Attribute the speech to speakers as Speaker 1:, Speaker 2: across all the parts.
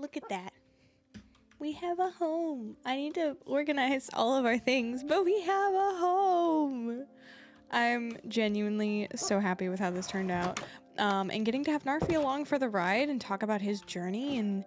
Speaker 1: Look at that. We have a home. I need to organize all of our things, but we have a home. I'm genuinely so happy with how this turned out. And getting to have Knarfy along for the ride and talk about his journey and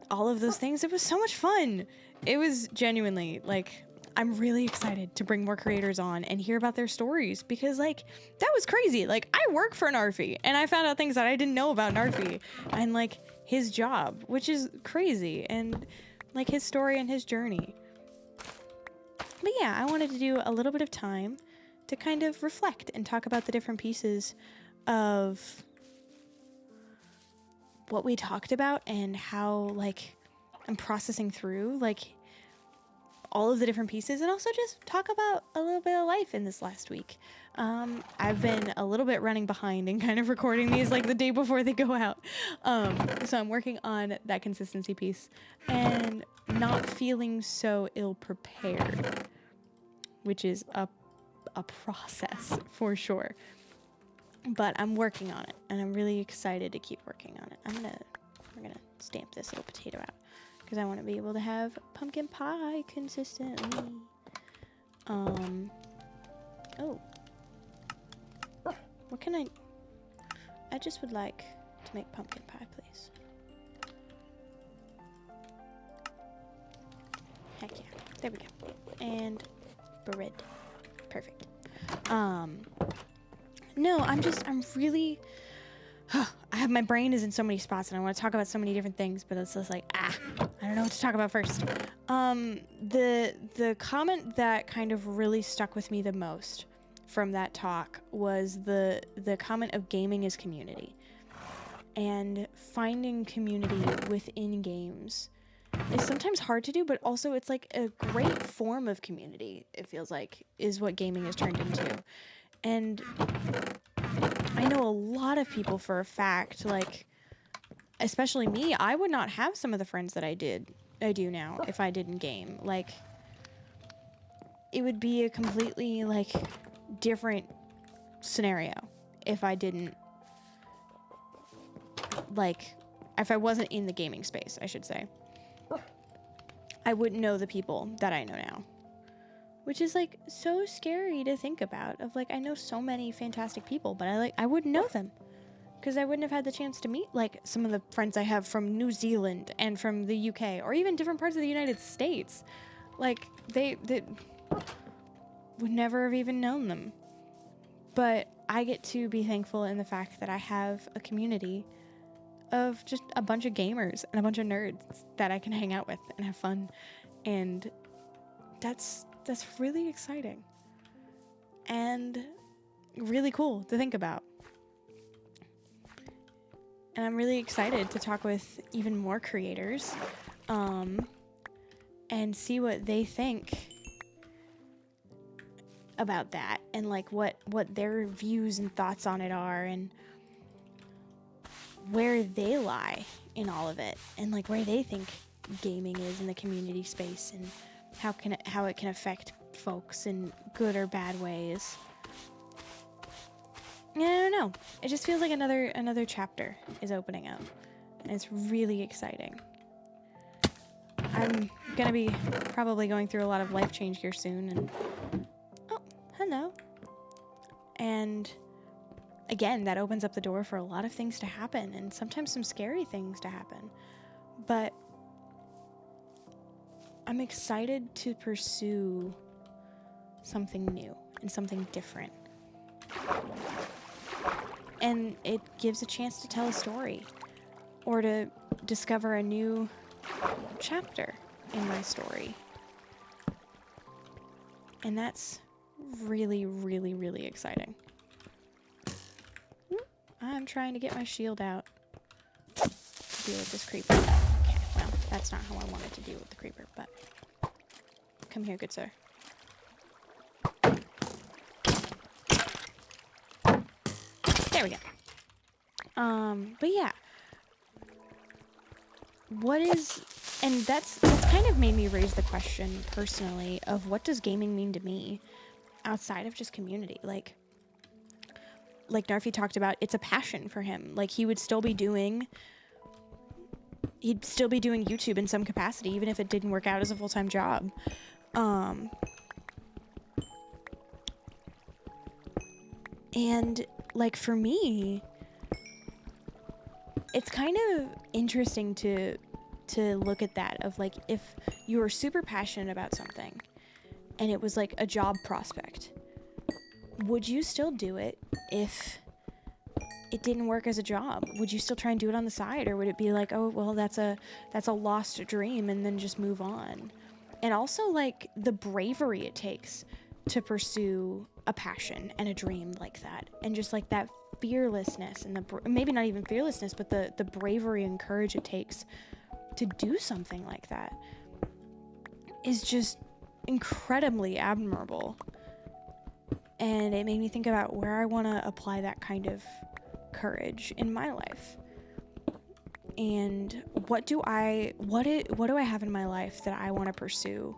Speaker 1: all of those things, it was so much fun. It was genuinely, like, I'm really excited to bring more creators on and hear about their stories because, like, that was crazy. Like, I work for Knarfy and I found out things that I didn't know about Knarfy and, like, his job, which is crazy, and, like, his story and his journey. But yeah, I wanted to do a little bit of time to kind of reflect and talk about the different pieces of what we talked about and how, like, I'm processing through, like, all of the different pieces, and also just talk about a little bit of life in this last week. I've been a little bit running behind and kind of recording these like the day before they go out. So I'm working on that consistency piece and not feeling so ill-prepared, which is a process for sure. But I'm working on it, and I'm really excited to keep working on it. We're gonna stamp this little potato out because I want to be able to have pumpkin pie consistently. Oh, what can I just would like to make pumpkin pie, please. Heck yeah, there we go. And bread, perfect. No, I'm really, my brain is in so many spots and I want to talk about so many different things, but it's just like, I don't know what to talk about first. The comment that kind of really stuck with me the most from that talk was the comment of gaming as community. And finding community within games is sometimes hard to do, but also it's like a great form of community, it feels like, is what gaming has turned into. And I know a lot of people for a fact, like, especially me, I would not have some of the friends that I do now if I didn't game. Like, it would be a completely, like, different scenario if I didn't, like, if I wasn't in the gaming space, I should say. I wouldn't know the people that I know now. Which is, like, so scary to think about. Of, like, I know so many fantastic people, but I wouldn't know them. Because I wouldn't have had the chance to meet, like, some of the friends I have from New Zealand and from the UK. Or even different parts of the United States. Like, they would never have even known them. But I get to be thankful in the fact that I have a community of just a bunch of gamers and a bunch of nerds that I can hang out with and have fun. And that's really exciting and really cool to think about. And I'm really excited to talk with even more creators and see what they think about that and, like, what their views and thoughts on it are and where they lie in all of it and, like, where they think gaming is in the community space and how it can affect folks in good or bad ways. And I don't know. It just feels like another chapter is opening up. And it's really exciting. I'm gonna be probably going through a lot of life change here soon, and oh, hello. And again, that opens up the door for a lot of things to happen, and sometimes some scary things to happen. But I'm excited to pursue something new and something different. And it gives a chance to tell a story or to discover a new chapter in my story. And that's really, really, really exciting. I'm trying to get my shield out to deal with this creeper. Okay, well, that's not how I wanted to deal with the creeper, but come here, good sir. There we go. But yeah. And that's kind of made me raise the question personally of what does gaming mean to me outside of just community? Like Knarfy talked about, it's a passion for him. Like, he would still be doing he'd still be doing YouTube in some capacity, even if it didn't work out as a full-time job. And like for me, it's kind of interesting to look at that of like, if you were super passionate about something and it was like a job prospect, would you still do it if it didn't work as a job? Would you still try and do it on the side, or would it be like, oh well, that's a lost dream, and then just move on? And also like the bravery it takes to pursue a passion and a dream like that, and just like that fearlessness and maybe not even fearlessness, but the bravery and courage it takes to do something like that is just incredibly admirable. And it made me think about where I want to apply that kind of courage in my life. And what do I have in my life that I want to pursue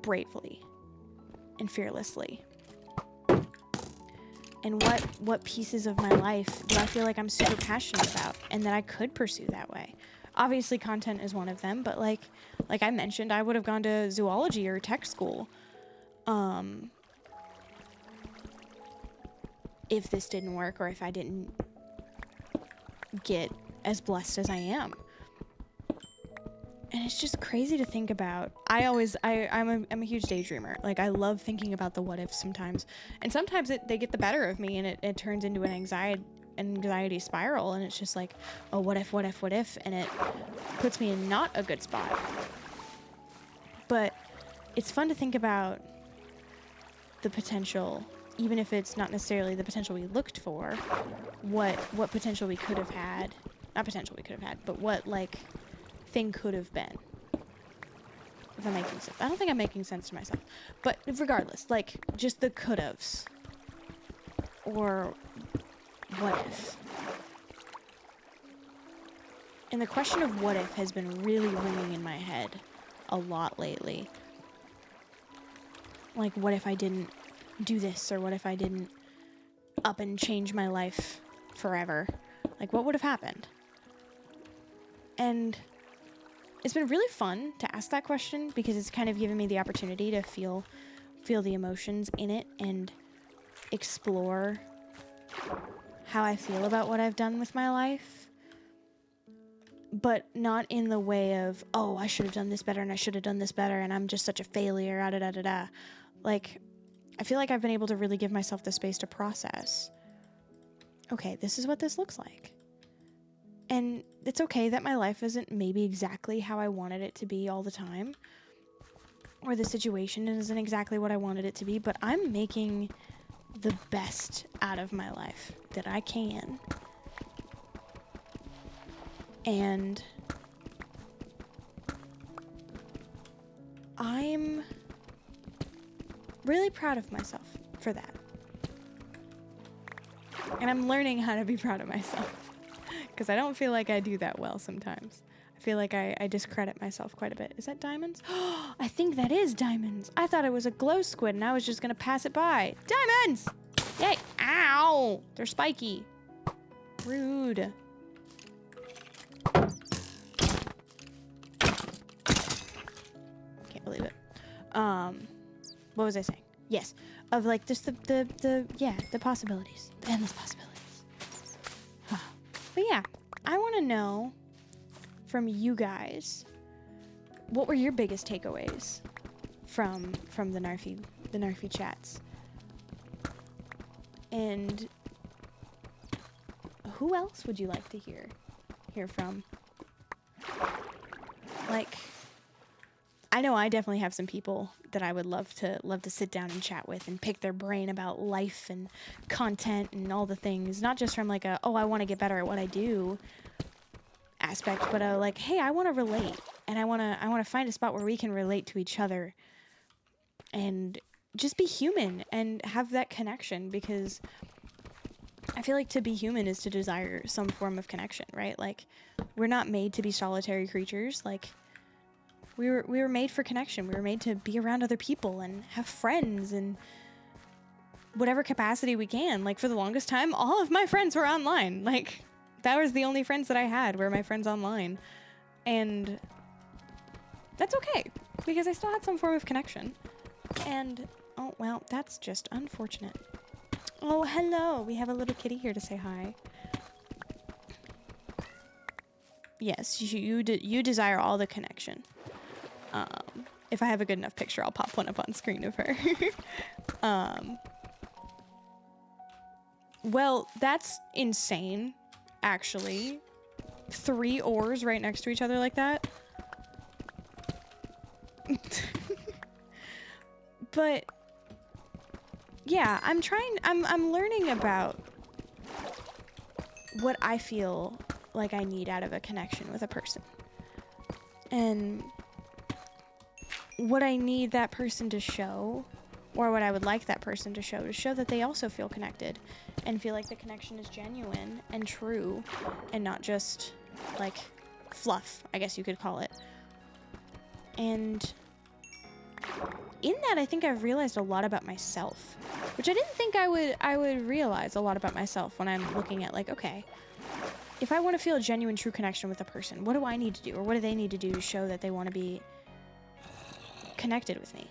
Speaker 1: bravely and fearlessly? And what pieces of my life do I feel like I'm super passionate about and that I could pursue that way? Obviously content is one of them, but like I mentioned, I would have gone to zoology or tech school if this didn't work, or if I didn't get as blessed as I am. And it's just crazy to think about. I'm a huge daydreamer. Like, I love thinking about the what ifs sometimes. And sometimes they get the better of me, and it turns into an anxiety spiral, and it's just like, oh, what if, and it puts me in not a good spot. But it's fun to think about the potential, even if it's not necessarily the potential we looked for, what potential we could have had. Not potential we could have had, but what, like, thing could have been. If I'm making sense. I don't think I'm making sense to myself. But regardless, like, just the could haves. Or what if. And the question of what if has been really ringing in my head a lot lately. Like, what if I didn't do this, or what if I didn't up and change my life forever? Like, what would have happened? And it's been really fun to ask that question, because it's kind of given me the opportunity to feel the emotions in it and explore how I feel about what I've done with my life. But not in the way of, oh, I should have done this better, and I should have done this better, and I'm just such a failure, da-da-da-da-da. Like, I feel like I've been able to really give myself the space to process. Okay, this is what this looks like. And it's okay that my life isn't maybe exactly how I wanted it to be all the time, or the situation isn't exactly what I wanted it to be, but I'm making the best out of my life that I can. And I'm really proud of myself for that. And I'm learning how to be proud of myself, because I don't feel like I do that well sometimes. I feel like I discredit myself quite a bit. Is that diamonds? I think that is diamonds. I thought it was a glow squid, and I was just going to pass it by. Diamonds! Yay! Ow! They're spiky. Rude. Can't believe it. What was I saying? Yes. Of like just the possibilities. The endless possibilities. But yeah, I want to know from you guys, what were your biggest takeaways from the Knarfy chats? And who else would you like to hear from? Like, I know I definitely have some people that I would love to sit down and chat with and pick their brain about life and content and all the things, not just from like a, oh, I want to get better at what I do aspect, but like, hey, I want to relate, and I want to find a spot where we can relate to each other and just be human and have that connection, because I feel like to be human is to desire some form of connection, right? Like, we're not made to be solitary creatures. Like, we were made for connection. We were made to be around other people and have friends in whatever capacity we can. Like, for the longest time, all of my friends were online. Like, That was the only friends that I had were my friends online. And that's okay, because I still had some form of connection. And, oh, well, that's just unfortunate. Oh, hello. We have a little kitty here to say hi. Yes, you desire all the connection. If I have a good enough picture, I'll pop one up on screen of her. Well, that's insane, actually. 3 ores right next to each other like that. But yeah, I'm learning about what I feel like I need out of a connection with a person. And what I need that person to show, or what I would like that person to show that they also feel connected and feel like the connection is genuine and true and not just like fluff, I guess you could call it. And in that, I think I've realized a lot about myself, which I didn't think I would realize a lot about myself when I'm looking at, like, okay, if I want to feel a genuine, true connection with a person, what do I need to do, or what do they need to do to show that they want to be connected with me,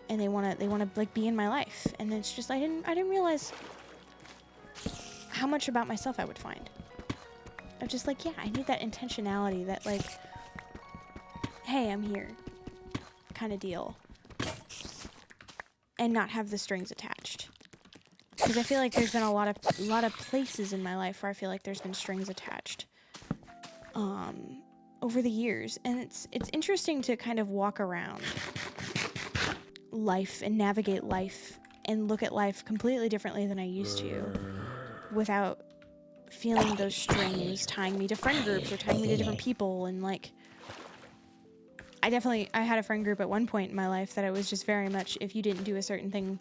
Speaker 1: and they want to like be in my life? And it's just I didn't realize how much about myself I would find. I'm just like, yeah, I need that intentionality, that like, hey, I'm here kind of deal, and not have the strings attached. Because I feel like there's been a lot of places in my life where I feel like there's been strings attached over the years, and it's interesting to kind of walk around life and navigate life and look at life completely differently than I used to, without feeling those strings tying me to friend groups or tying me to different people. And like, I had a friend group at one point in my life that it was just very much, if you didn't do a certain thing,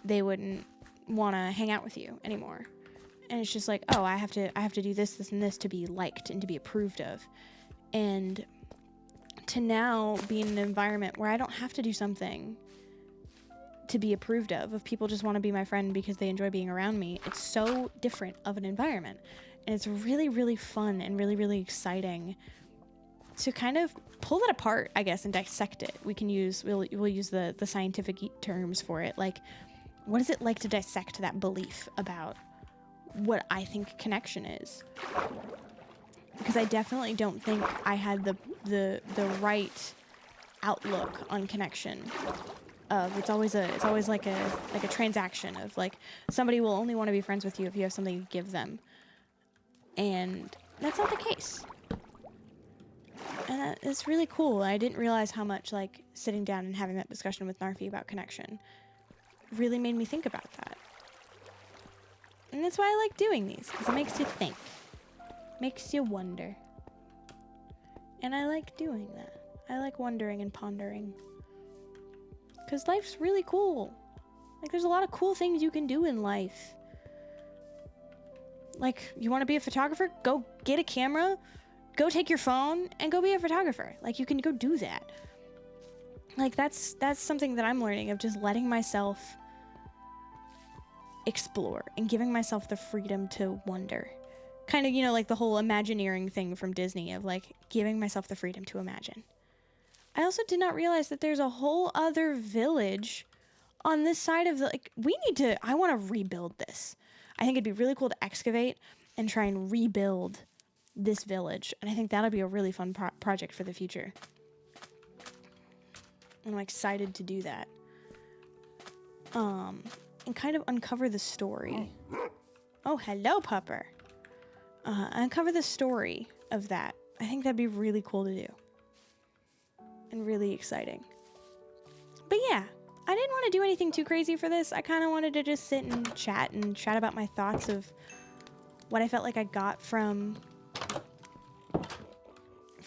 Speaker 1: they wouldn't want to hang out with you anymore. And it's just like, oh, I have to do this, this, and this to be liked and to be approved of. And to now be in an environment where I don't have to do something to be approved of people just want to be my friend because they enjoy being around me. It's so different of an environment. And it's really, really fun and really, really exciting to kind of pull it apart, I guess, and dissect it. We'll use the scientific terms for it. Like, what is it like to dissect that belief about what I think connection is? Because I definitely don't think I had the right outlook on connection. It's always like a transaction of like, somebody will only want to be friends with you if you have something to give them, and that's not the case. And it's really cool. I didn't realize how much, like, sitting down and having that discussion with Knarfy about connection really made me think about that. And that's why I like doing these, because it makes you think. Makes you wonder. And I like doing that. I like wondering and pondering. Because life's really cool. Like, there's a lot of cool things you can do in life. Like, you want to be a photographer? Go get a camera. Go take your phone and go be a photographer. Like, you can go do that. Like, that's something that I'm learning, of just letting myself explore and giving myself the freedom to wonder. Kind of, like the whole Imagineering thing from Disney, of like giving myself the freedom to imagine. I also did not realize that there's a whole other village on this side of the, like, I want to rebuild this. I think it'd be really cool to excavate and try and rebuild this village. And I think that'll be a really fun project for the future. And I'm excited to do that. And kind of uncover the story. Oh, hello, pupper. Uncover the story of that. I think that'd be really cool to do. And really exciting. But yeah, I didn't want to do anything too crazy for this. I kind of wanted to just sit and chat about my thoughts of what I felt like I got from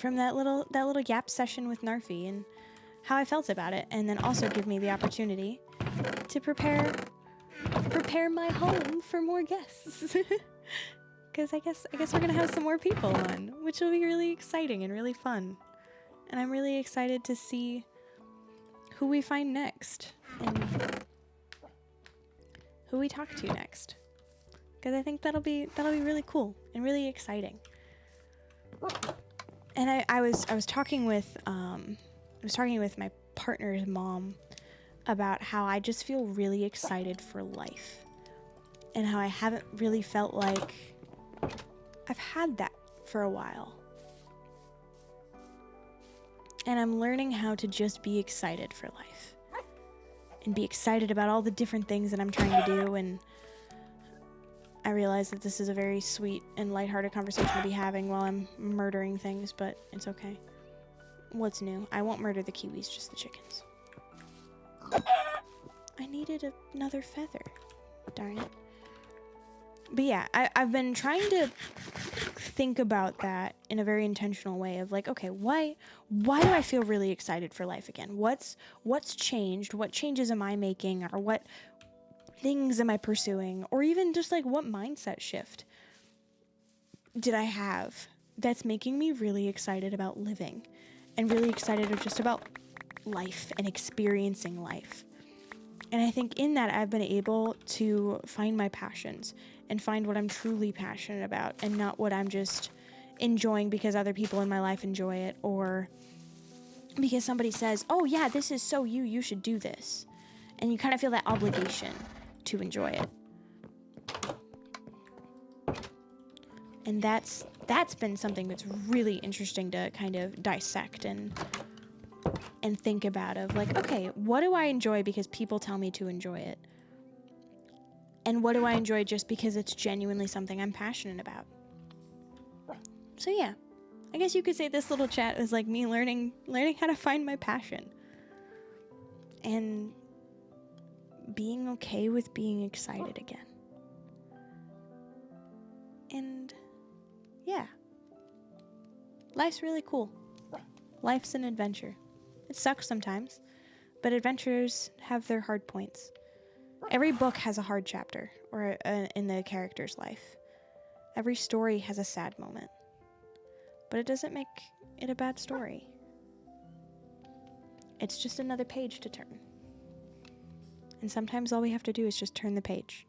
Speaker 1: that little Yap session with Knarfy, and how I felt about it, and then also give me the opportunity to prepare my home for more guests. Because I guess we're gonna have some more people on, which will be really exciting and really fun. And I'm really excited to see who we find next and who we talk to next. Because I think that'll be really cool. and really exciting. And I was talking with my partner's mom about how I just feel really excited for life, and how I haven't really felt like I've had that for a while. And I'm learning how to just be excited for life and be excited about all the different things that I'm trying to do. And I realize that this is a very sweet and lighthearted conversation to be having while I'm murdering things, but it's okay. What's new? I won't murder the kiwis, just the chickens. I needed another feather. Darn it. But yeah, I've been trying to think about that in a very intentional way of like, okay, why do I feel really excited for life again? What's changed? What changes am I making? Or what things am I pursuing? Or even just like what mindset shift did I have that's making me really excited about living and really excited just about life and experiencing life? And I think in that I've been able to find my passions and find what I'm truly passionate about, and not what I'm just enjoying because other people in my life enjoy it, or because somebody says, oh yeah, this is so you should do this. And you kind of feel that obligation to enjoy it. And that's been something that's really interesting to kind of dissect and think about, of like, okay, what do I enjoy because people tell me to enjoy it? And what do I enjoy just because it's genuinely something I'm passionate about? So yeah, I guess you could say this little chat was like me learning how to find my passion. And being okay with being excited again. And yeah. Life's really cool. Life's an adventure. It sucks sometimes, but adventures have their hard points. Every book has a hard chapter, or in the character's life. Every story has a sad moment. But it doesn't make it a bad story. It's just another page to turn. And sometimes all we have to do is just turn the page.